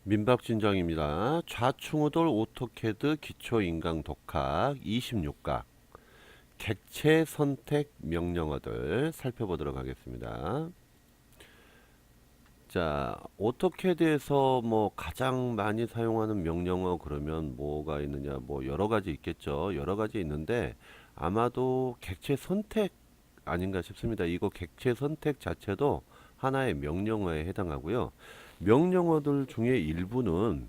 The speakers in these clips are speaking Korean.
민박진정입니다. 좌충우돌 오토캐드 기초인강 독학 26각 객체 선택 명령어들 살펴보도록 하겠습니다. 자, 오토캐드에서 뭐 가장 많이 사용하는 명령어 그러면 뭐가 있느냐? 뭐 여러 가지 있겠죠. 여러 가지 있는데 아마도 객체 선택 아닌가 싶습니다. 이거 객체 선택 자체도 하나의 명령어에 해당하고요. 명령어들 중에 일부는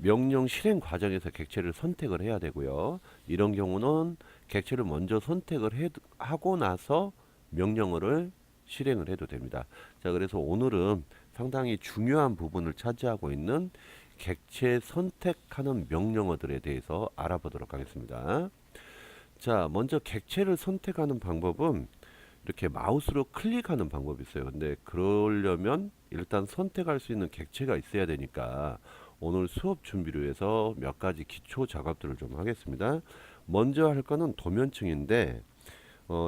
명령 실행 과정에서 객체를 선택을 해야 되고요. 이런 경우는 객체를 먼저 하고 나서 명령어를 실행을 해도 됩니다. 자, 그래서 오늘은 상당히 중요한 부분을 차지하고 있는 객체 선택하는 명령어들에 대해서 알아보도록 하겠습니다. 자, 먼저 객체를 선택하는 방법은 이렇게 마우스로 클릭하는 방법이 있어요. 근데 그러려면 일단 선택할 수 있는 객체가 있어야 되니까 오늘 수업 준비를 위해서 몇 가지 기초 작업들을 좀 하겠습니다. 먼저 할 거는 도면층인데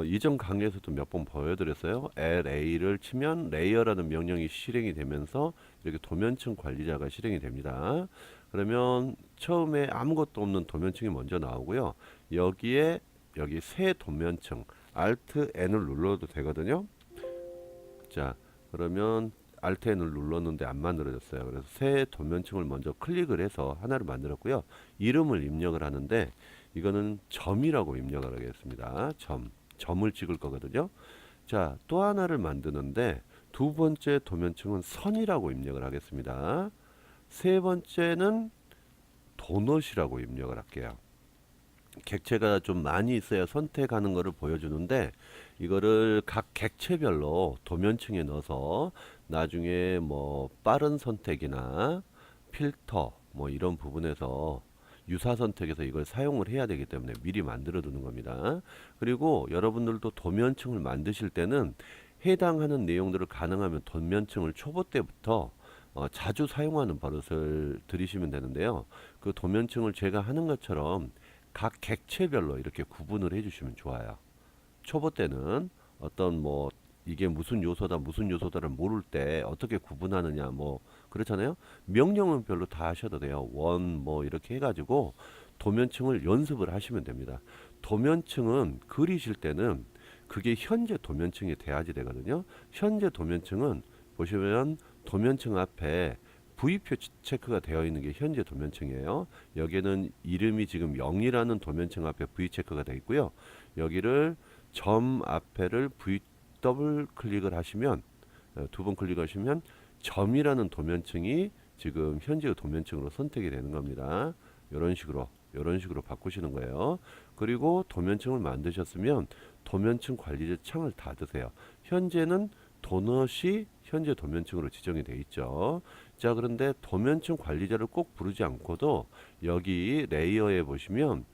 이전 강의에서도 몇 번 보여드렸어요. LA를 치면 레이어라는 명령이 실행이 되면서 이렇게 도면층 관리자가 실행이 됩니다. 그러면 처음에 아무것도 없는 도면층이 먼저 나오고요. 여기 새 도면층 Alt N을 눌러도 되거든요. 자, 그러면 Alt N을 눌렀는데 안 만들어졌어요. 그래서 새 도면층을 먼저 클릭을 해서 하나를 만들었고요. 이름을 입력을 하는데 이거는 점이라고 입력을 하겠습니다. 점을 찍을 거거든요. 자, 또 하나를 만드는데 두 번째 도면층은 선이라고 입력을 하겠습니다. 세 번째는 도넛이라고 입력을 할게요. 객체가 좀 많이 있어야 선택하는 것을 보여주는데 이거를 각 객체별로 도면층에 넣어서 나중에 뭐 빠른 선택이나 필터 뭐 이런 부분에서 유사 선택에서 이걸 사용을 해야 되기 때문에 미리 만들어 두는 겁니다. 그리고 여러분들도 도면층을 만드실 때는 해당하는 내용들을 가능하면 도면층을 초보 때부터 자주 사용하는 버릇을 들이시면 되는데요. 그 도면층을 제가 하는 것처럼 각 객체별로 이렇게 구분을 해주시면 좋아요. 초보 때는 어떤 뭐 이게 무슨 요소다를 모를 때 어떻게 구분하느냐 뭐 그렇잖아요. 명령은 별로 다 하셔도 돼요. 원 뭐 이렇게 해가지고 도면층을 연습을 하시면 됩니다. 도면층은 그리실 때는 그게 현재 도면층이 돼야지 되거든요. 현재 도면층은 보시면 도면층 앞에 V표 체크가 되어 있는 게 현재 도면층이에요. 여기는 이름이 지금 0이라는 도면층 앞에 V 체크가 되어 있고요. 여기를 점 앞에를 V 더블 클릭을 하시면 두 번 클릭하시면 점이라는 도면층이 지금 현재 도면층으로 선택이 되는 겁니다. 이런 식으로 바꾸시는 거예요. 그리고 도면층을 만드셨으면 도면층 관리자 창을 닫으세요. 현재는 도넛이 현재 도면층으로 지정이 되어 있죠. 자, 그런데 도면층 관리자를 꼭 부르지 않고도 여기 레이어에 보시면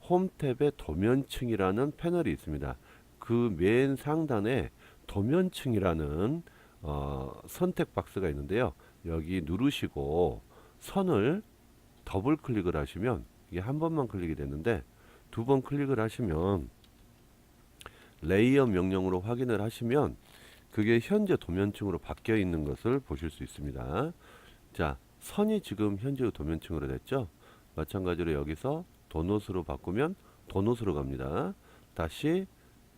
홈 탭에 도면층이라는 패널이 있습니다. 그 맨 상단에 도면층이라는 선택 박스가 있는데요. 여기 누르시고 선을 더블 클릭을 하시면 이게 한 번만 클릭이 됐는데 두 번 클릭을 하시면 레이어 명령으로 확인을 하시면 그게 현재 도면층으로 바뀌어 있는 것을 보실 수 있습니다. 자, 선이 지금 현재 도면층으로 됐죠. 마찬가지로 여기서 도넛으로 바꾸면 도넛으로 갑니다. 다시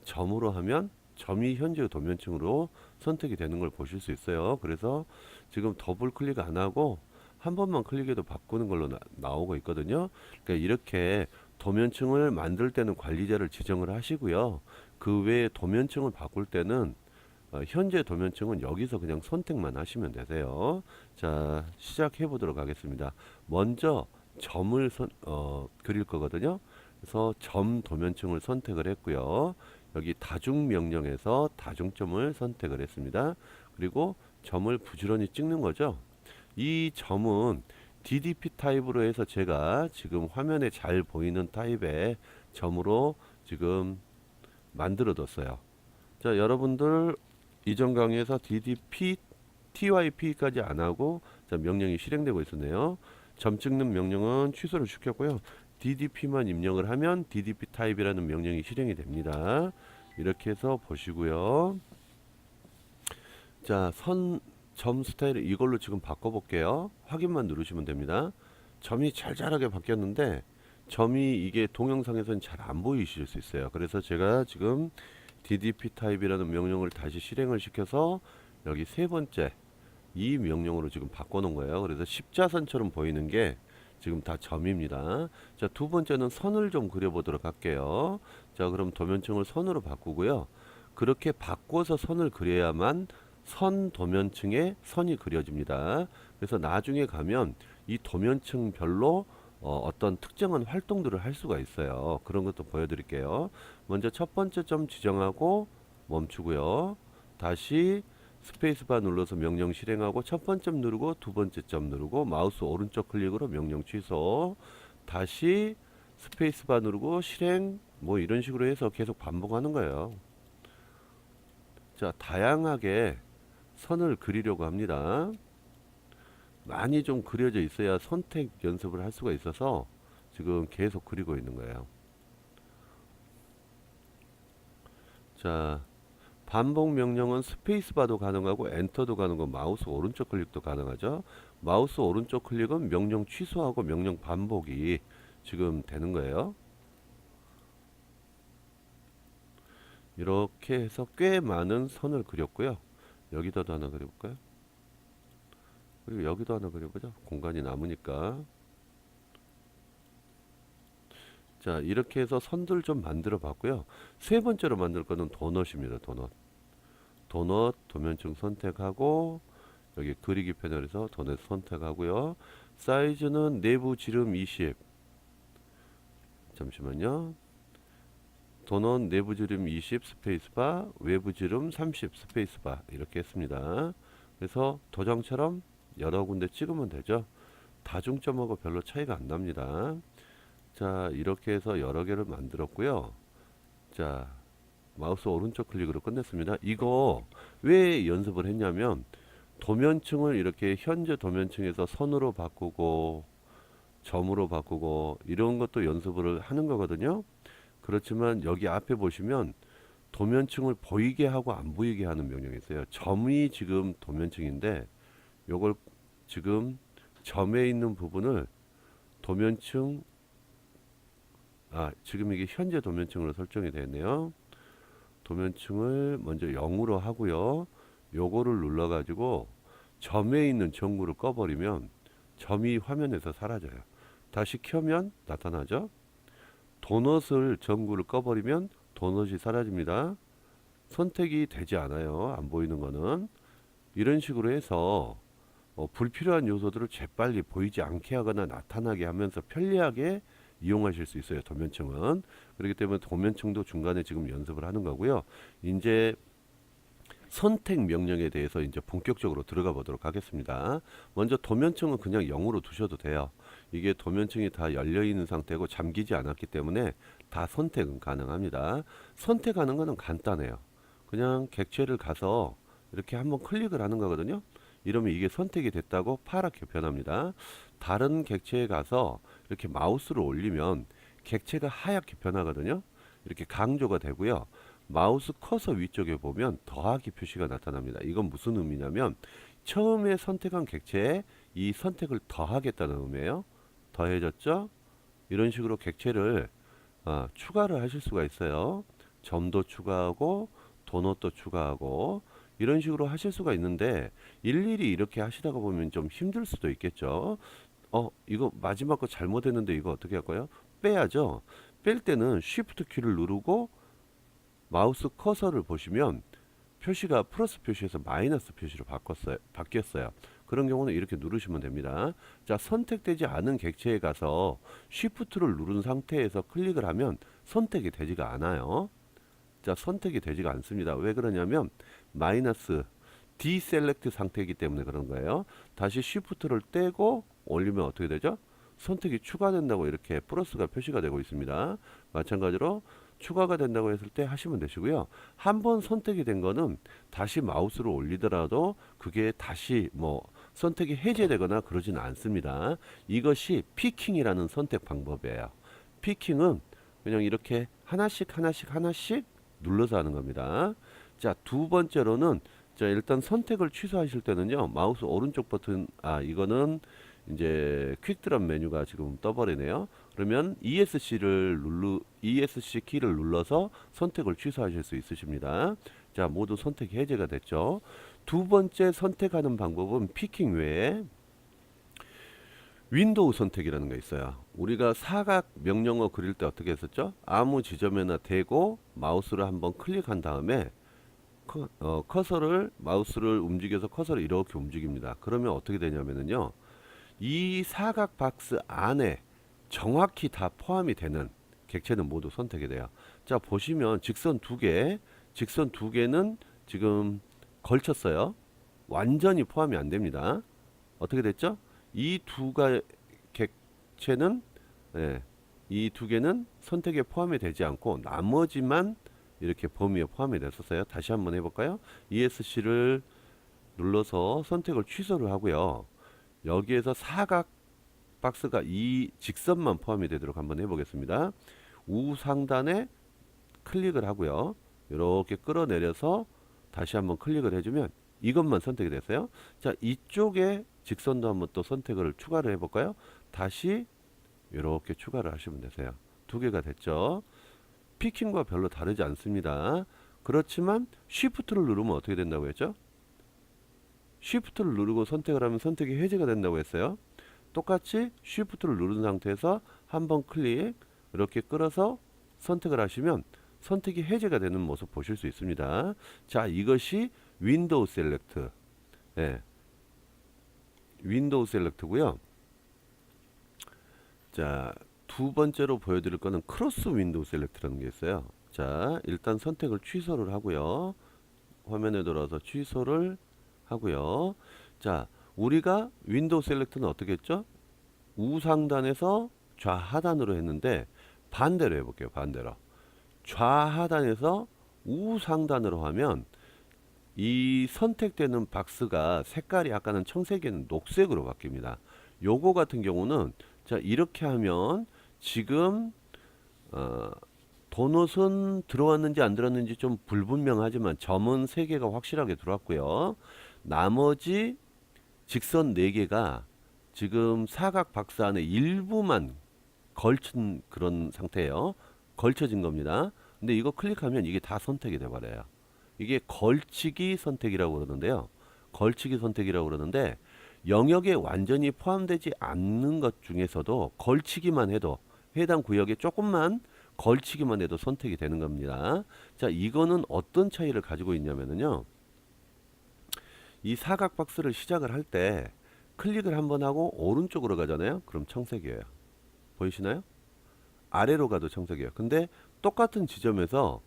점으로 하면 점이 현재 도면층으로 선택이 되는 걸 보실 수 있어요. 그래서 지금 더블 클릭 안 하고 한 번만 클릭해도 바꾸는 걸로 나오고 있거든요. 그러니까 이렇게 도면층을 만들 때는 관리자를 지정을 하시고요. 그 외에 도면층을 바꿀 때는 현재 도면층은 여기서 그냥 선택만 하시면 되세요. 자, 시작해 보도록 하겠습니다. 먼저 점을 그릴 거거든요. 그래서 점 도면층을 선택을 했고요. 여기 다중 명령에서 다중점을 선택을 했습니다. 그리고 점을 부지런히 찍는 거죠. 이 점은 DDP 타입으로 해서 제가 지금 화면에 잘 보이는 타입의 점으로 지금 만들어 뒀어요. 자, 여러분들 이전 강의에서 DDP, TYP까지 안 하고 자, 명령이 실행되고 있었네요. 점 찍는 명령은 취소를 시켰고요. DDP만 입력을 하면 DDP 타입이라는 명령이 실행이 됩니다. 이렇게 해서 보시고요. 자, 점 스타일을 이걸로 지금 바꿔볼게요. 확인만 누르시면 됩니다. 점이 잘잘하게 바뀌었는데 점이 이게 동영상에서는 잘 안 보이실 수 있어요. 그래서 제가 지금 DDP 타입이라는 명령을 다시 실행을 시켜서 여기 세 번째 이 명령으로 지금 바꿔놓은 거예요. 그래서 십자선처럼 보이는 게 지금 다 점입니다. 자, 두 번째는 선을 좀 그려보도록 할게요. 자, 그럼 도면층을 선으로 바꾸고요. 그렇게 바꿔서 선을 그려야만 선 도면층에 선이 그려집니다. 그래서 나중에 가면 이 도면층별로 어떤 특정한 활동들을 할 수가 있어요. 그런 것도 보여드릴게요. 먼저 첫 번째 점 지정하고 멈추고요. 다시 스페이스바 눌러서 명령 실행하고 첫 번째 점 누르고 두 번째 점 누르고 마우스 오른쪽 클릭으로 명령 취소. 다시 스페이스바 누르고 실행 뭐 이런 식으로 해서 계속 반복하는 거예요. 자, 다양하게 선을 그리려고 합니다. 많이 좀 그려져 있어야 선택 연습을 할 수가 있어서 지금 계속 그리고 있는 거예요. 자, 반복 명령은 스페이스바도 가능하고 엔터도 가능하고 마우스 오른쪽 클릭도 가능하죠. 마우스 오른쪽 클릭은 명령 취소하고 명령 반복이 지금 되는 거예요. 이렇게 해서 꽤 많은 선을 그렸고요. 여기도 하나 그려볼까요? 그리고 여기도 하나 그려보자. 공간이 남으니까. 자, 이렇게 해서 선들 좀 만들어 봤고요. 세 번째로 만들 거는 도넛입니다. 도넛 도면층 선택하고 여기 그리기 패널에서 도넛 선택하고요. 사이즈는 내부 지름 20. 잠시만요. 도넛 내부 지름 20 스페이스바, 외부 지름 30 스페이스바 이렇게 했습니다. 그래서 도장처럼 여러 군데 찍으면 되죠. 다중점하고 별로 차이가 안 납니다. 자, 이렇게 해서 여러 개를 만들었고요. 자, 마우스 오른쪽 클릭으로 끝냈습니다. 이거 왜 연습을 했냐면 도면층을 이렇게 현재 도면층에서 선으로 바꾸고 점으로 바꾸고 이런 것도 연습을 하는 거거든요. 그렇지만 여기 앞에 보시면 도면층을 보이게 하고 안 보이게 하는 명령이 있어요. 점이 지금 도면층인데 요걸 지금 점에 있는 부분을 도면층 지금 이게 현재 도면층으로 설정이 되었네요. 도면층을 먼저 0으로 하고요. 요거를 눌러 가지고 점에 있는 전구를 꺼버리면 점이 화면에서 사라져요. 다시 켜면 나타나죠. 도넛을 전구를 꺼버리면 도넛이 사라집니다. 선택이 되지 않아요. 안 보이는 거는. 이런 식으로 해서 불필요한 요소들을 재빨리 보이지 않게 하거나 나타나게 하면서 편리하게 이용하실 수 있어요. 도면층은. 그렇기 때문에 도면층도 중간에 지금 연습을 하는 거고요. 이제 선택 명령에 대해서 이제 본격적으로 들어가 보도록 하겠습니다. 먼저 도면층은 그냥 0으로 두셔도 돼요. 이게 도면층이 다 열려 있는 상태고 잠기지 않았기 때문에 다 선택은 가능합니다. 선택하는 거는 간단해요. 그냥 객체를 가서 이렇게 한번 클릭을 하는 거거든요. 이러면 이게 선택이 됐다고 파랗게 변합니다. 다른 객체에 가서 이렇게 마우스를 올리면 객체가 하얗게 변하거든요. 이렇게 강조가 되고요. 마우스 커서 위쪽에 보면 더하기 표시가 나타납니다. 이건 무슨 의미냐면 처음에 선택한 객체에 이 선택을 더하겠다는 의미예요. 더해졌죠? 이런 식으로 객체를 추가를 하실 수가 있어요. 점도 추가하고 도넛도 추가하고 이런 식으로 하실 수가 있는데 일일이 이렇게 하시다가 보면 좀 힘들 수도 있겠죠. 이거 마지막 거 잘못했는데 이거 어떻게 할까요? 빼야죠. 뺄 때는 Shift 키를 누르고 마우스 커서를 보시면 표시가 플러스 표시에서 마이너스 표시로 바뀌었어요. 그런 경우는 이렇게 누르시면 됩니다. 자, 선택되지 않은 객체에 가서 Shift를 누른 상태에서 클릭을 하면 선택이 되지가 않아요. 자, 선택이 되지가 않습니다. 왜 그러냐면 마이너스 디셀렉트 상태이기 때문에 그런 거예요. 다시 Shift를 떼고 올리면 어떻게 되죠? 선택이 추가된다고 이렇게 플러스가 표시가 되고 있습니다. 마찬가지로 추가가 된다고 했을 때 하시면 되시고요. 한번 선택이 된 거는 다시 마우스를 올리더라도 그게 다시 선택이 해제되거나 그러진 않습니다. 이것이 피킹이라는 선택 방법이에요. 피킹은 그냥 이렇게 하나씩 눌러서 하는 겁니다. 자, 두 번째로는 자, 일단 선택을 취소하실 때는요, 마우스 오른쪽 버튼, 이거는 이제 퀵 드랍 메뉴가 지금 떠버리네요. 그러면 ESC 키를 눌러서 선택을 취소하실 수 있으십니다. 자, 모두 선택 해제가 됐죠. 두 번째 선택하는 방법은 피킹 외에 윈도우 선택이라는 게 있어요. 우리가 사각 명령어 그릴 때 어떻게 했었죠? 아무 지점에나 대고 마우스를 한번 클릭한 다음에 커서를 마우스를 움직여서 커서를 이렇게 움직입니다. 그러면 어떻게 되냐면요, 이 사각 박스 안에 정확히 다 포함이 되는 객체는 모두 선택이 돼요. 자, 보시면 직선 두 개는 지금 걸쳤어요. 완전히 포함이 안 됩니다. 어떻게 됐죠? 이 두 객체는, 예, 이 두 개는 선택에 포함이 되지 않고 나머지만 이렇게 범위에 포함이 됐었어요. 다시 한번 해볼까요? ESC를 눌러서 선택을 취소를 하고요. 여기에서 사각 박스가 이 직선만 포함이 되도록 한번 해보겠습니다. 우상단에 클릭을 하고요. 이렇게 끌어내려서 다시 한번 클릭을 해주면 이것만 선택이 됐어요. 자, 이쪽에 직선도 한번 또 선택을 추가를 해볼까요? 다시 이렇게 추가를 하시면 되세요. 두 개가 됐죠. 피킹과 별로 다르지 않습니다. 그렇지만 쉬프트를 누르면 어떻게 된다고 했죠? 쉬프트를 누르고 선택을 하면 선택이 해제가 된다고 했어요. 똑같이 쉬프트를 누른 상태에서 한번 클릭 이렇게 끌어서 선택을 하시면 선택이 해제가 되는 모습 보실 수 있습니다. 자, 이것이 윈도우 셀렉트, 예, 윈도우 셀렉트고요. 자, 두 번째로 보여드릴 거는 크로스 윈도우 셀렉트라는 게 있어요. 자, 일단 선택을 취소를 하고요. 화면에 들어와서 취소를 하고요. 자, 우리가 윈도우 셀렉트는 어떻게 했죠? 우상단에서 좌하단으로 했는데 반대로 해볼게요. 반대로. 좌하단에서 우상단으로 하면 이 선택되는 박스가 색깔이 아까는 청색에는 녹색으로 바뀝니다. 요거 같은 경우는, 자, 이렇게 하면 지금 도넛은 들어왔는지 안 들어왔는지 좀 불분명하지만 점은 3개가 확실하게 들어왔고요. 나머지 직선 4개가 지금 사각 박스 안에 일부만 걸친 그런 상태예요. 걸쳐진 겁니다. 근데 이거 클릭하면 이게 다 선택이 돼 버려요. 이게 걸치기 선택이라고 그러는데요. 걸치기 선택이라고 그러는데 영역에 완전히 포함되지 않는 것 중에서도 걸치기만 해도 해당 구역에 조금만 걸치기만 해도 선택이 되는 겁니다. 자, 이거는 어떤 차이를 가지고 있냐면요, 이 사각 박스를 시작을 할 때 클릭을 한번 하고 오른쪽으로 가잖아요. 그럼 청색이에요. 보이시나요? 아래로 가도 청색이에요. 근데 똑같은 지점에서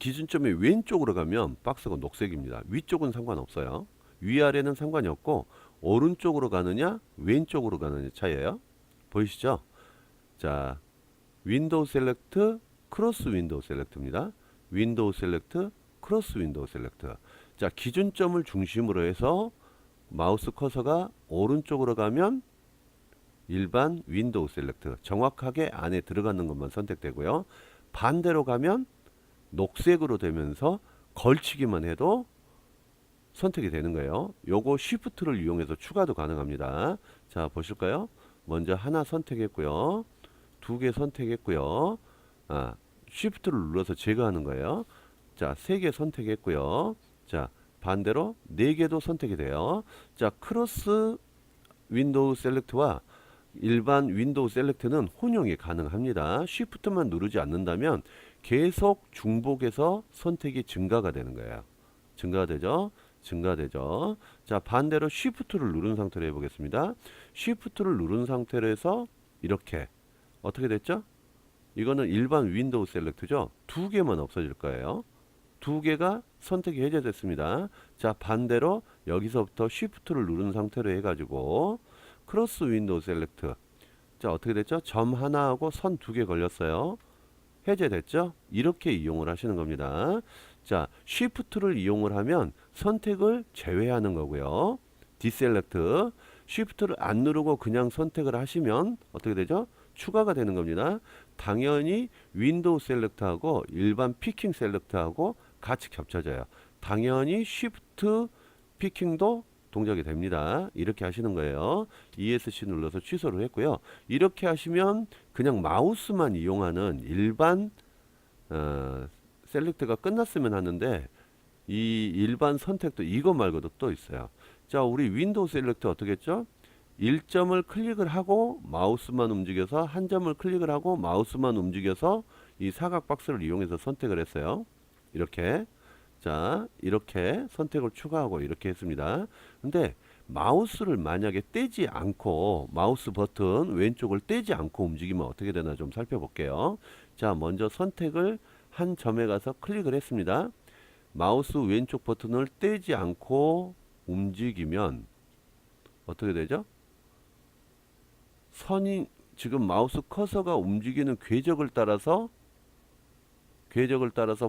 기준점이 왼쪽으로 가면 박스가 녹색입니다. 위쪽은 상관없어요. 위아래는 상관이 없고 오른쪽으로 가느냐 왼쪽으로 가느냐 차이예요. 보이시죠? 자, 윈도우 셀렉트 크로스 윈도우 셀렉트입니다. 윈도우 셀렉트 크로스 윈도우 셀렉트. 자, 기준점을 중심으로 해서 마우스 커서가 오른쪽으로 가면 일반 윈도우 셀렉트, 정확하게 안에 들어가는 것만 선택되고요. 반대로 가면 녹색으로 되면서 걸치기만 해도 선택이 되는 거예요. 요거 쉬프트를 이용해서 추가도 가능합니다. 자, 보실까요? 먼저 하나 선택했고요. 2개 선택했고요. 쉬프트를 눌러서 제거하는 거예요. 자, 3개 선택했고요. 자, 반대로 4개도 선택이 돼요. 자, 크로스 윈도우 셀렉트와 일반 윈도우 셀렉트는 혼용이 가능합니다. 쉬프트만 누르지 않는다면 계속 중복해서 선택이 증가가 되는 거예요. 증가가 되죠? 증가되죠. 자, 반대로 쉬프트를 누른 상태로 해보겠습니다. 쉬프트를 누른 상태로 해서 이렇게 어떻게 됐죠? 이거는 일반 윈도우 셀렉트죠. 2개만 없어질 거예요. 2개가 선택이 해제됐습니다. 자, 반대로 여기서부터 쉬프트를 누른 상태로 해가지고 크로스 윈도우 셀렉트. 자, 어떻게 됐죠? 점 하나하고 선 2개 걸렸어요. 해제됐죠? 이렇게 이용을 하시는 겁니다. 자, 쉬프트를 이용을 하면 선택을 제외하는 거고요. 디셀렉트. 쉬프트를 안 누르고 그냥 선택을 하시면 어떻게 되죠? 추가가 되는 겁니다. 당연히 윈도우 셀렉트하고 일반 피킹 셀렉트하고 같이 겹쳐져요. 당연히 Shift 피킹도 동작이 됩니다. 이렇게 하시는 거예요. ESC 눌러서 취소를 했고요. 이렇게 하시면 그냥 마우스만 이용하는 일반 셀렉트가 끝났으면 하는데, 이 일반 선택도 이거 말고도 또 있어요. 자, 우리 윈도우 셀렉트 어떻게 했죠? 1점을 클릭을 하고 마우스만 움직여서, 한 점을 클릭을 하고 마우스만 움직여서 이 사각 박스를 이용해서 선택을 했어요. 이렇게. 자, 이렇게 선택을 추가하고 이렇게 했습니다. 근데 마우스를 만약에 떼지 않고, 마우스 버튼 왼쪽을 떼지 않고 움직이면 어떻게 되나 좀 살펴볼게요. 자, 먼저 선택을 한 점에 가서 클릭을 했습니다. 마우스 왼쪽 버튼을 떼지 않고 움직이면 어떻게 되죠? 선이, 지금 마우스 커서가 움직이는 궤적을 따라서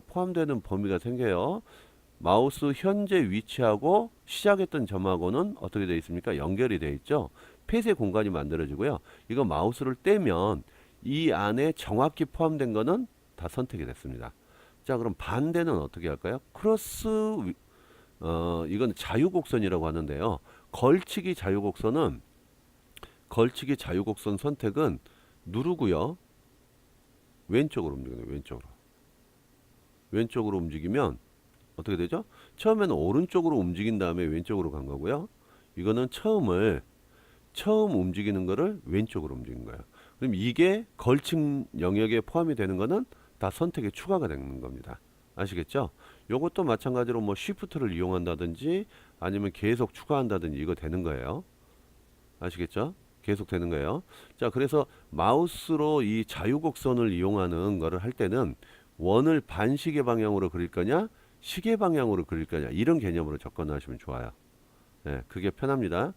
포함되는 범위가 생겨요. 마우스 현재 위치하고 시작했던 점하고는 어떻게 되어 있습니까? 연결이 되어 있죠. 폐쇄 공간이 만들어지고요. 이거 마우스를 떼면 이 안에 정확히 포함된 거는 다 선택이 됐습니다. 자, 그럼 반대는 어떻게 할까요? 이건 자유곡선이라고 하는데요. 걸치기 자유곡선 선택은 누르고요. 왼쪽으로 움직여요. 왼쪽으로 움직이면 어떻게 되죠? 처음에는 오른쪽으로 움직인 다음에 왼쪽으로 간 거고요. 이거는 처음 움직이는 거를 왼쪽으로 움직인 거예요. 그럼 이게 걸친 영역에 포함이 되는 거는 다 선택에 추가가 되는 겁니다. 아시겠죠? 요것도 마찬가지로 뭐 쉬프트를 이용한다든지 아니면 계속 추가한다든지 이거 되는 거예요. 아시겠죠? 계속 되는 거예요. 자, 그래서 마우스로 이 자유곡선을 이용하는 거를 할 때는 원을 반시계 방향으로 그릴 거냐, 시계 방향으로 그릴 거냐, 이런 개념으로 접근하시면 좋아요. 네, 그게 편합니다.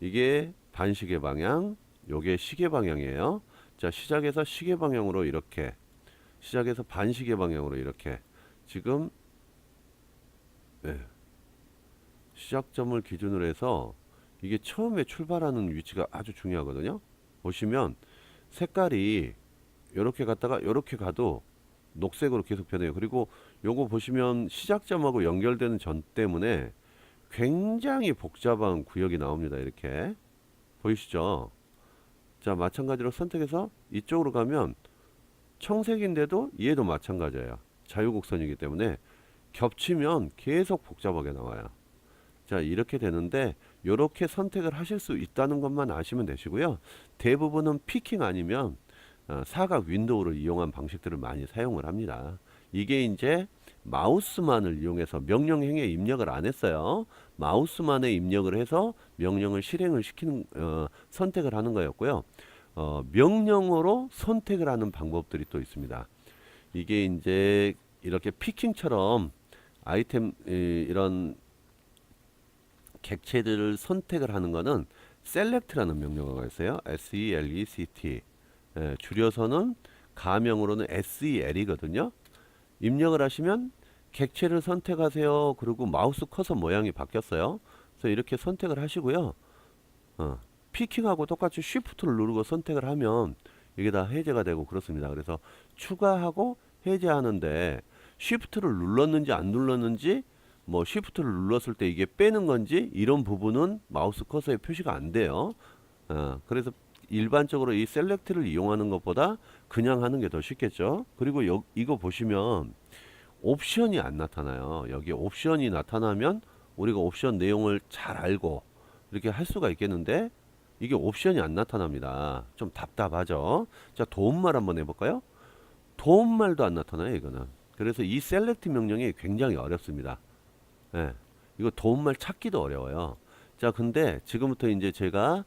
이게 반시계 방향, 요게 시계 방향이에요. 자, 시작해서 시계 방향으로 이렇게, 시작해서 반시계 방향으로 이렇게. 지금 시작점을 기준으로 해서 이게 처음에 출발하는 위치가 아주 중요하거든요. 보시면 색깔이 이렇게 갔다가 이렇게 가도 녹색으로 계속 변해요. 그리고 요거 보시면 시작점하고 연결되는 점 때문에 굉장히 복잡한 구역이 나옵니다. 이렇게 보이시죠? 자, 마찬가지로 선택해서 이쪽으로 가면 청색인데도 얘도 마찬가지예요. 자유곡선이기 때문에 겹치면 계속 복잡하게 나와요. 자, 이렇게 되는데 이렇게 선택을 하실 수 있다는 것만 아시면 되시고요. 대부분은 피킹 아니면 사각 윈도우를 이용한 방식들을 많이 사용을 합니다. 이게 이제 마우스만을 이용해서 명령행에 입력을 안 했어요. 마우스만에 입력을 해서 명령을 실행을 시키는 선택을 하는 거였고요. 명령어로 선택을 하는 방법들이 또 있습니다. 이게 이제 이렇게 피킹처럼 아이템 이런 객체들을 선택을 하는 거는 select라는 명령어가 있어요. SELECT. 줄여서는 가명으로는 SEL이거든요. 입력을 하시면 객체를 선택하세요. 그리고 마우스 커서 모양이 바뀌었어요. 그래서 이렇게 선택을 하시고요. 피킹하고 똑같이 쉬프트를 누르고 선택을 하면 이게 다 해제가 되고 그렇습니다. 그래서 추가하고 해제하는데 쉬프트를 눌렀는지 안 눌렀는지, 뭐 쉬프트를 눌렀을 때 이게 빼는 건지 이런 부분은 마우스 커서에 표시가 안 돼요. 그래서 일반적으로 이 셀렉트를 이용하는 것보다 그냥 하는 게 더 쉽겠죠. 그리고 이거 보시면 옵션이 안 나타나요. 여기 옵션이 나타나면 우리가 옵션 내용을 잘 알고 이렇게 할 수가 있겠는데 이게 옵션이 안 나타납니다. 좀 답답하죠. 자, 도움말 한번 해볼까요? 도움말도 안 나타나요, 이거는. 그래서 이 셀렉트 명령이 굉장히 어렵습니다. 이거 도움말 찾기도 어려워요. 자, 근데 지금부터 이제 제가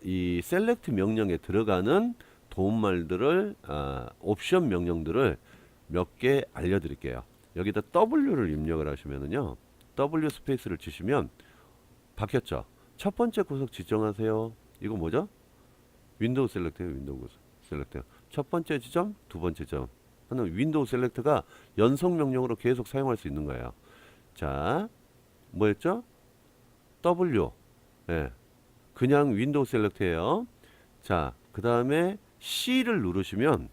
이 셀렉트 명령에 들어가는 도움말들을 옵션 명령들을 몇 개 알려드릴게요. 여기다 W를 입력을 하시면은요, W 스페이스를 치시면 바뀌었죠. 첫 번째 구석 지정하세요. 이거 뭐죠? 윈도우 셀렉트예요. 윈도우 셀렉트. 첫 번째 지점, 두 번째 점 하는 윈도우 셀렉트가 연속 명령으로 계속 사용할 수 있는 거예요. 자, 뭐였죠? W. 그냥 윈도우 셀렉트예요. 자, 그 다음에 C를 누르시면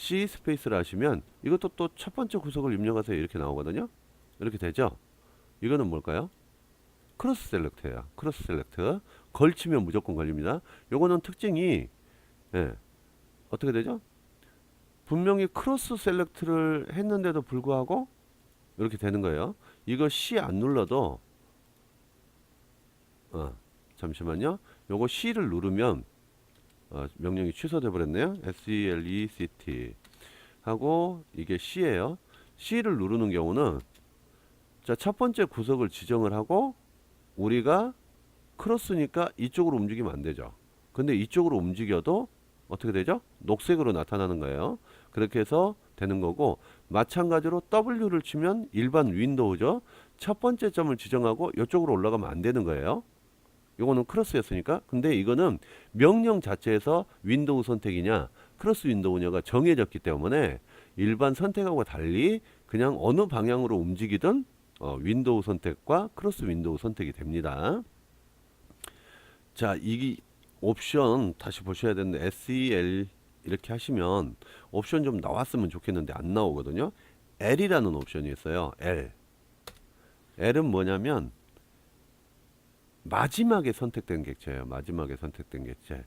C 스페이스를 하시면 이것도 또 첫 번째 구석을 입력하세요. 이렇게 나오거든요. 이렇게 되죠. 이거는 뭘까요? 크로스 셀렉트예요. 크로스 셀렉트. 걸치면 무조건 걸립니다. 요거는 특징이 예, 어떻게 되죠? 분명히 크로스 셀렉트를 했는데도 불구하고 이렇게 되는 거예요. 이거 C 안 눌러도 잠시만요. 요거 C를 누르면 명령이 취소돼 버렸네요. SELECT 하고 이게 C예요. C를 누르는 경우는 자, 첫 번째 구석을 지정을 하고 우리가 크로스니까 이쪽으로 움직이면 안 되죠. 근데 이쪽으로 움직여도 어떻게 되죠? 녹색으로 나타나는 거예요. 그렇게 해서 되는 거고 마찬가지로 W를 치면 일반 윈도우죠. 첫 번째 점을 지정하고 이쪽으로 올라가면 안 되는 거예요. 요거는 크로스였으니까. 근데 이거는 명령 자체에서 윈도우 선택이냐 크로스 윈도우냐가 정해졌기 때문에 일반 선택하고 달리 그냥 어느 방향으로 움직이든 윈도우 선택과 크로스 윈도우 선택이 됩니다. 자, 이 옵션 다시 보셔야 되는데 SEL 이렇게 하시면 옵션 좀 나왔으면 좋겠는데 안 나오거든요. L이라는 옵션이 있어요. L. L은 뭐냐면 마지막에 선택된 객체예요. 마지막에 선택된 객체.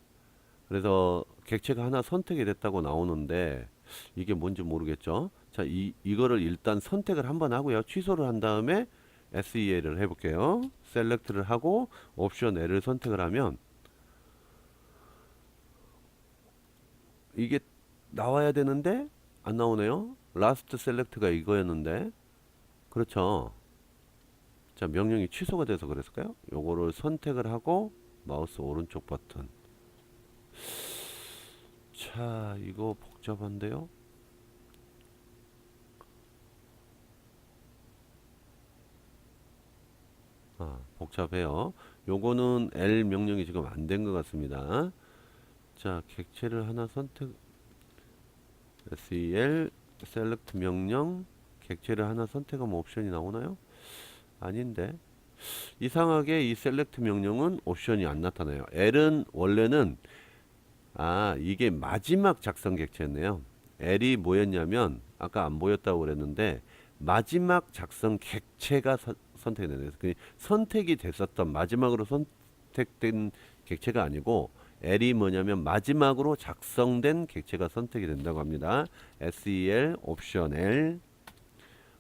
그래서 객체가 하나 선택이 됐다고 나오는데 이게 뭔지 모르겠죠. 자, 이거를 일단 선택을 한번 하고요. 취소를 한 다음에 SEL을 해볼게요. 셀렉트를 하고 옵션 L을 선택을 하면 이게 나와야 되는데 안 나오네요. 라스트 셀렉트가 이거였는데 그렇죠. 자, 명령이 취소가 돼서 그랬을까요? 요거를 선택을 하고 마우스 오른쪽 버튼. 자, 이거 복잡한데요. 복잡해요. 요거는 L 명령이 지금 안 된 것 같습니다. 자, 객체를 하나 선택 SEL 셀렉트 명령 객체를 하나 선택하면 옵션이 나오나요? 아닌데 이상하게 이 셀렉트 명령은 옵션이 안 나타나요. L은 원래는 이게 마지막 작성 객체였네요. L이 뭐였냐면 아까 안 보였다고 그랬는데 마지막 작성 객체가 선택이 되는 거예요. 선택이 됐었던 마지막으로 선택된 객체가 아니고 L이 뭐냐면 마지막으로 작성된 객체가 선택이 된다고 합니다. SEL 옵션 L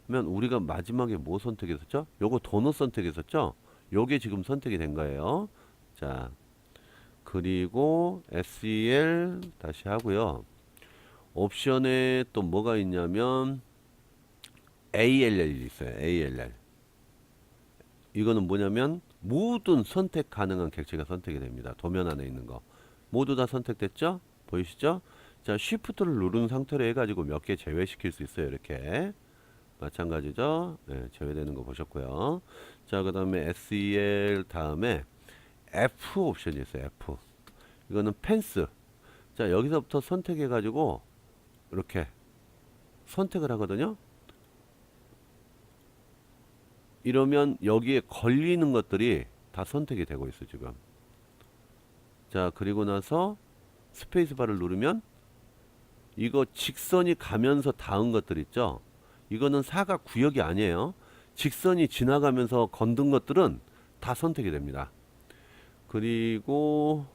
그러면 우리가 마지막에 뭐 선택했었죠? 요거 도넛 선택했었죠? 요게 지금 선택이 된 거예요. 자, 그리고 SEL 다시 하고요. 옵션에 또 뭐가 있냐면 ALL이 있어요. ALL. 이거는 뭐냐면 모든 선택 가능한 객체가 선택이 됩니다. 도면 안에 있는 거. 모두 다 선택됐죠? 보이시죠? 자, Shift를 누른 상태로 해가지고 몇 개 제외시킬 수 있어요. 이렇게. 마찬가지죠. 네, 제외되는 거 보셨고요. 자, 그 다음에 SEL 다음에 F 옵션이 있어요. F. 이거는 펜스. 자, 여기서부터 선택해 가지고 이렇게 선택을 하거든요. 이러면 여기에 걸리는 것들이 다 선택이 되고 있어 지금. 자, 그리고 나서 스페이스바를 누르면 이거 직선이 가면서 닿은 것들 있죠. 이거는 사각 구역이 아니에요. 직선이 지나가면서 건든 것들은 다 선택이 됩니다. 그리고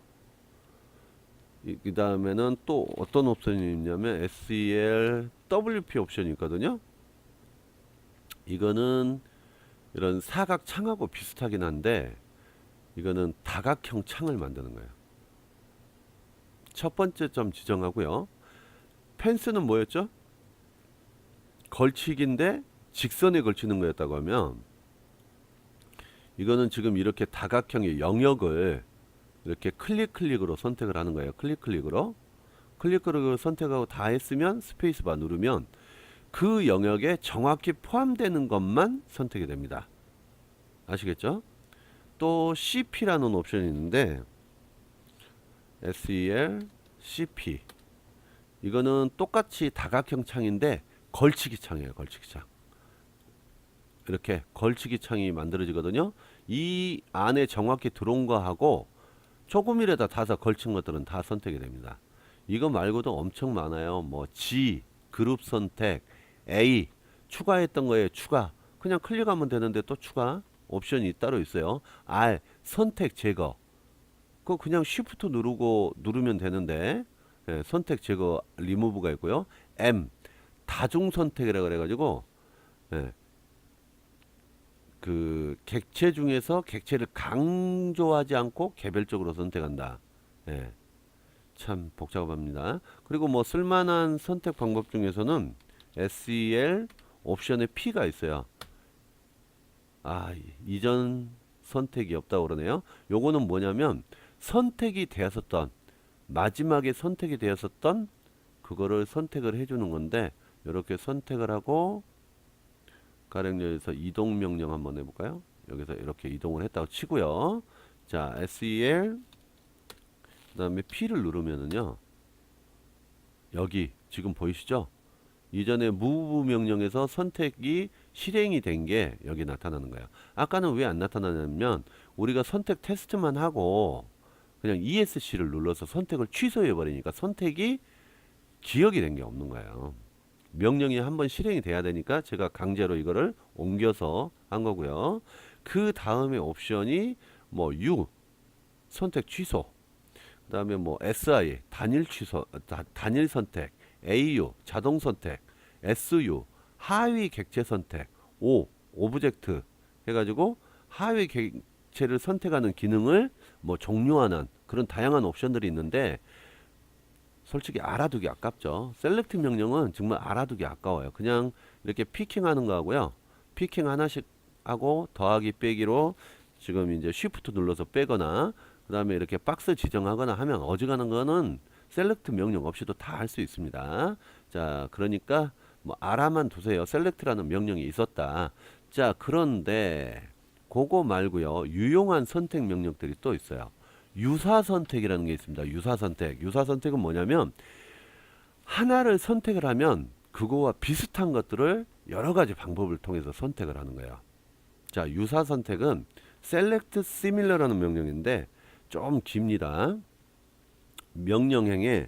그 다음에는 또 어떤 옵션이 있냐면 SEL WP 옵션이 있거든요. 이거는 이런 사각 창하고 비슷하긴 한데 이거는 다각형 창을 만드는 거예요. 첫 번째 점 지정하고요. 펜스는 뭐였죠? 걸치기인데 직선에 걸치는 거였다고 하면 이거는 지금 이렇게 다각형의 영역을 이렇게 클릭으로 선택을 하는 거예요. 클릭으로 선택하고 다 했으면 스페이스바 누르면 그 영역에 정확히 포함되는 것만 선택이 됩니다. 아시겠죠? 또 CP라는 옵션이 있는데 SEL CP 이거는 똑같이 다각형 창인데 걸치기 창이에요. 걸치기 창. 이렇게 걸치기 창이 만들어지거든요. 이 안에 정확히 들어온 거하고 조금이라도 닿아서 걸친 것들은 다 선택이 됩니다. 이거 말고도 엄청 많아요. 뭐 G, 그룹 선택, A, 추가했던 거에 추가. 그냥 클릭하면 되는데 또 추가 옵션이 따로 있어요. R, 선택 제거. 그거 그냥 Shift 누르면 되는데 예, 선택 제거 리무브가 있고요. M, 다중 선택이라 그래가지고 예, 그 객체 중에서 객체를 강조하지 않고 개별적으로 선택한다. 예, 참 복잡합니다. 그리고 뭐 쓸만한 선택 방법 중에서는 SEL 옵션에 P가 있어요. 아, 이전 선택이 없다고 그러네요. 요거는 뭐냐면 선택이 되었었던 마지막에 선택이 되었었던 그거를 선택을 해주는 건데 이렇게 선택을 하고 가령 여기서 이동 명령 한번 해볼까요? 여기서 이렇게 이동을 했다고 치고요. 자, SEL 그 다음에 P를 누르면은요. 여기 지금 보이시죠? 이전에 move 명령에서 선택이 실행이 된 게 여기 나타나는 거예요. 아까는 왜 안 나타나냐면 우리가 선택 테스트만 하고 그냥 ESC를 눌러서 선택을 취소해 버리니까 선택이 기억이 된 게 없는 거예요. 명령이 한번 실행이 돼야 되니까 제가 강제로 이거를 옮겨서 한 거고요. 그 다음에 옵션이 뭐 U 선택 취소, 그 다음에 뭐 SI 단일 취소, 단일 선택, AU 자동 선택, SU 하위 객체 선택, O 오브젝트 해가지고 하위 객체를 선택하는 기능을 뭐 종료하는 그런 다양한 옵션들이 있는데 솔직히 알아두기 아깝죠. 셀렉트 명령은 정말 알아두기 아까워요. 그냥 이렇게 피킹하는 거 하고요. 피킹 하나씩 하고 더하기 빼기로 지금 이제 쉬프트 눌러서 빼거나 그 다음에 이렇게 박스 지정하거나 하면 어지간한 거는 셀렉트 명령 없이도 다 할 수 있습니다. 자, 그러니까 뭐 알아만 두세요. 셀렉트라는 명령이 있었다. 자, 그런데 그거 말고요. 유용한 선택 명령들이 또 있어요. 유사 선택이라는 게 있습니다. 유사 선택. 유사 선택은 뭐냐면 하나를 선택을 하면 그거와 비슷한 것들을 여러 가지 방법을 통해서 선택을 하는 거예요. 자, 유사 선택은 select similar라는 명령인데 좀 깁니다. 명령행에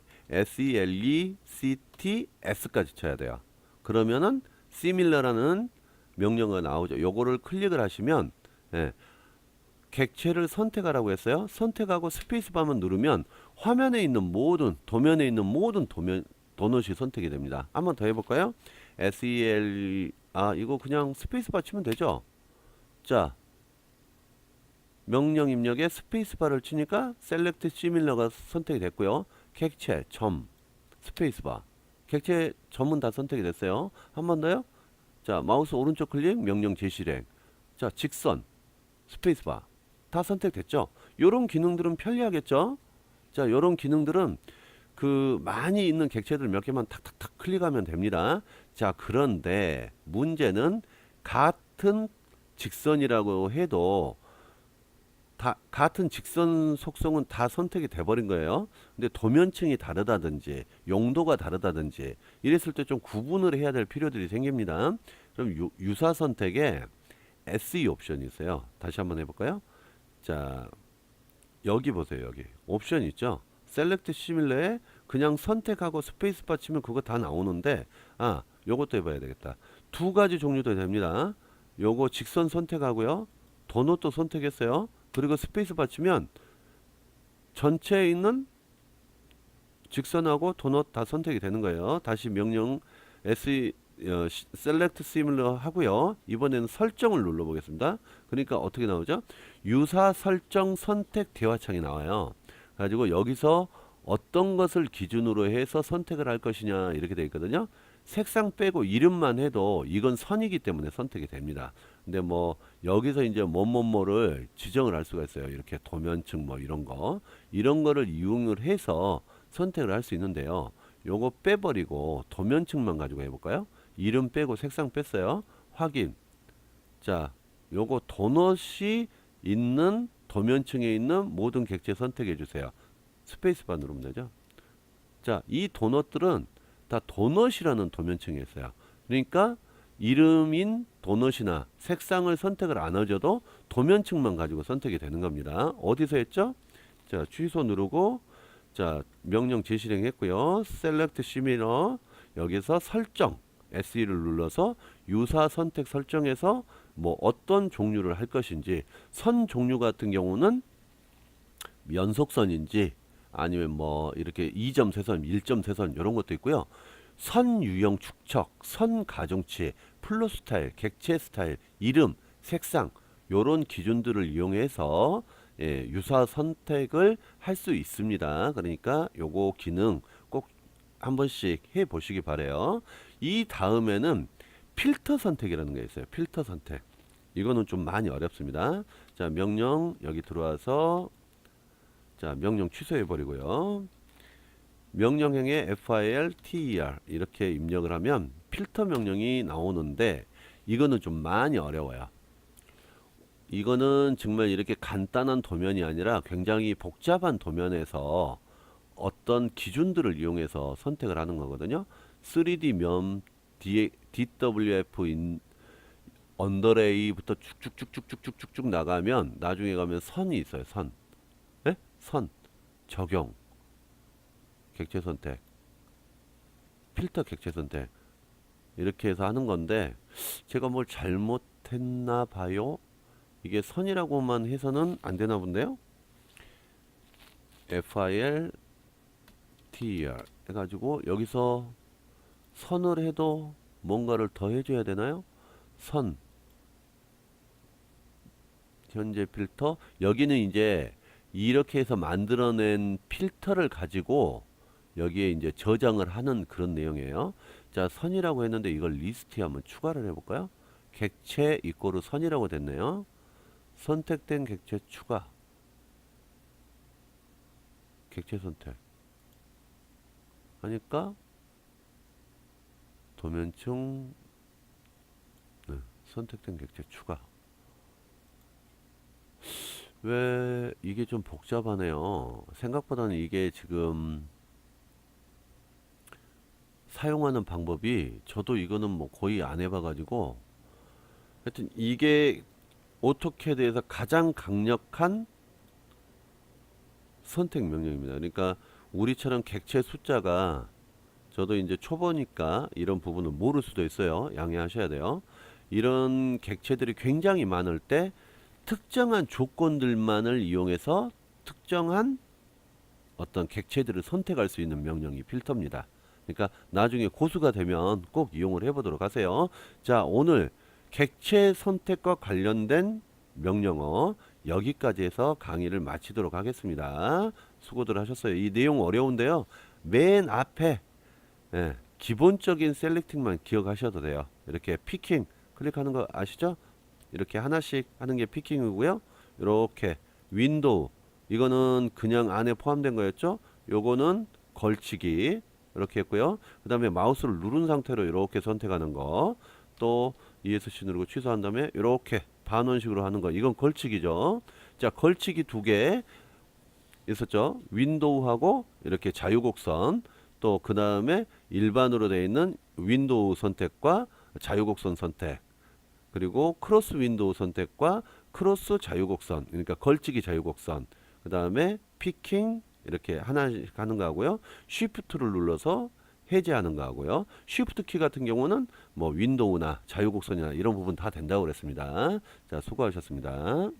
SELECTS까지 쳐야 돼요. 그러면은 similar라는 명령어가 나오죠. 요거를 클릭을 하시면 예, 객체를 선택하라고 했어요. 선택하고 스페이스바만 누르면 화면에 있는 모든 도면에 있는 모든 도넛이 선택이 됩니다. 한번 더 해볼까요? SEL 이거 그냥 스페이스바 치면 되죠. 자, 명령 입력에 스페이스바를 치니까 셀렉트 시밀러가 선택이 됐고요. 객체 점 스페이스바 객체 점은 다 선택이 됐어요. 한 번 더요. 자, 마우스 오른쪽 클릭 명령 재실행. 자, 직선 스페이스바 다 선택됐죠. 요런 기능들은 편리하겠죠. 자, 요런 기능들은 그 많이 있는 객체들 몇 개만 탁탁탁 클릭하면 됩니다. 자, 그런데 문제는 같은 직선이라고 해도 같은 직선 속성은 다 선택이 돼버린 거예요. 근데 도면층이 다르다든지 용도가 다르다든지 이랬을 때 좀 구분을 해야 될 필요들이 생깁니다. 그럼 유사 선택에 SE 옵션이 있어요. 다시 한번 해볼까요? 자, 여기 보세요. 여기 옵션 있죠. 셀렉트 시밀러에 그냥 선택하고 스페이스바 치면 그거 다 나오는데 요것도 해봐야 되겠다. 두 가지 종류도 됩니다. 요거 직선 선택하고요. 도넛도 선택했어요. 그리고 스페이스바 치면 전체에 있는 직선하고 도넛 다 선택이 되는 거예요. 다시 명령 셀렉트 시밀러 하고요. 이번에는 설정을 눌러 보겠습니다. 그러니까 어떻게 나오죠? 유사 설정 선택 대화창이 나와요. 가지고 여기서 어떤 것을 기준으로 해서 선택을 할 것이냐 이렇게 되어 있거든요. 색상 빼고 이름만 해도 이건 선이기 때문에 선택이 됩니다. 근데 뭐 여기서 이제 뭐뭐뭐를 지정을 할 수가 있어요. 이렇게 도면층 뭐 이런 거를 이용을 해서 선택을 할 수 있는데요. 요거 빼버리고 도면층만 가지고 해볼까요? 이름 빼고 색상 뺐어요. 확인. 자, 요거 도넛이 있는 도면층에 있는 모든 객체 선택해 주세요. 스페이스바 누르면 되죠. 자, 이 도넛들은 다 도넛이라는 도면층에 있어요. 그러니까 이름인 도넛이나 색상을 선택을 안 해줘도 도면층만 가지고 선택이 되는 겁니다. 어디서 했죠? 자, 취소 누르고 자, 명령 재실행 했고요. Select Similar 여기서 설정 SE를 눌러서 유사 선택 설정해서 뭐 어떤 종류를 할 것인지 선 종류 같은 경우는 연속선인지 아니면 뭐 이렇게 2점 세선, 1점 세선 이런 것도 있고요. 선 유형 축척, 선 가중치, 플로 스타일, 객체 스타일, 이름, 색상 요런 기준들을 이용해서 예, 유사 선택을 할 수 있습니다. 그러니까 요거 기능 꼭 한 번씩 해 보시기 바래요. 이 다음에는 필터 선택이라는 게 있어요. 필터 선택. 이거는 좀 많이 어렵습니다. 자, 명령 여기 들어와서 자, 명령 취소해 버리고요. 명령형에 FILTER 이렇게 입력을 하면 필터 명령이 나오는데 이거는 좀 많이 어려워요. 이거는 정말 이렇게 간단한 도면이 아니라 굉장히 복잡한 도면에서 어떤 기준들을 이용해서 선택을 하는 거거든요. 3D 면 DWF 언더레이부터 쭉쭉쭉쭉쭉쭉쭉 나가면 나중에 가면 선이 있어요. 선. 네? 선. 적용. 객체 선택. 필터 객체 선택. 이렇게 해서 하는 건데 제가 뭘 잘못했나 봐요. 이게 선이라고만 해서는 안 되나 본데요. FIL TER 해가지고 여기서 선을 해도 뭔가를 더 해줘야 되나요? 선 현재 필터 여기는 이제 이렇게 해서 만들어낸 필터를 가지고 여기에 이제 저장을 하는 그런 내용이에요. 자, 선이라고 했는데 이걸 리스트에 한번 추가를 해볼까요? 객체 이꼬르 선이라고 됐네요. 선택된 객체 추가 객체 선택 하니까 도면층 네, 선택된 객체 추가 왜 이게 좀 복잡하네요. 생각보다는 이게 지금 사용하는 방법이 저도 이거는 뭐 거의 안 해봐가지고 하여튼 이게 오토캐드에서 가장 강력한 선택 명령입니다. 그러니까 우리처럼 객체 숫자가 저도 이제 초보니까 이런 부분은 모를 수도 있어요. 양해하셔야 돼요. 이런 객체들이 굉장히 많을 때 특정한 조건들만을 이용해서 특정한 어떤 객체들을 선택할 수 있는 명령이 필터입니다. 그러니까 나중에 고수가 되면 꼭 이용을 해보도록 하세요. 자, 오늘 객체 선택과 관련된 명령어 여기까지 해서 강의를 마치도록 하겠습니다. 수고들 하셨어요. 이 내용 어려운데요. 맨 앞에 예, 기본적인 셀렉팅만 기억하셔도 돼요. 이렇게 피킹 클릭하는 거 아시죠? 이렇게 하나씩 하는 게 피킹이고요. 이렇게 윈도우 이거는 그냥 안에 포함된 거였죠. 요거는 걸치기 이렇게 했고요. 그 다음에 마우스를 누른 상태로 이렇게 선택하는 거, 또 ESC 누르고 취소한 다음에 이렇게 반원식으로 하는 거, 이건 걸치기죠. 자, 걸치기 두 개 있었죠. 윈도우하고 이렇게 자유곡선, 또 그 다음에 일반으로 되어 있는 윈도우 선택과 자유곡선 선택, 그리고 크로스 윈도우 선택과 크로스 자유곡선, 그러니까 걸치기 자유곡선, 그 다음에 피킹 이렇게 하나씩 하는 거 하고요. 쉬프트를 눌러서 해제하는 거 하고요. 쉬프트 키 같은 경우는 뭐 윈도우나 자유곡선이나 이런 부분 다 된다고 그랬습니다. 자, 수고하셨습니다.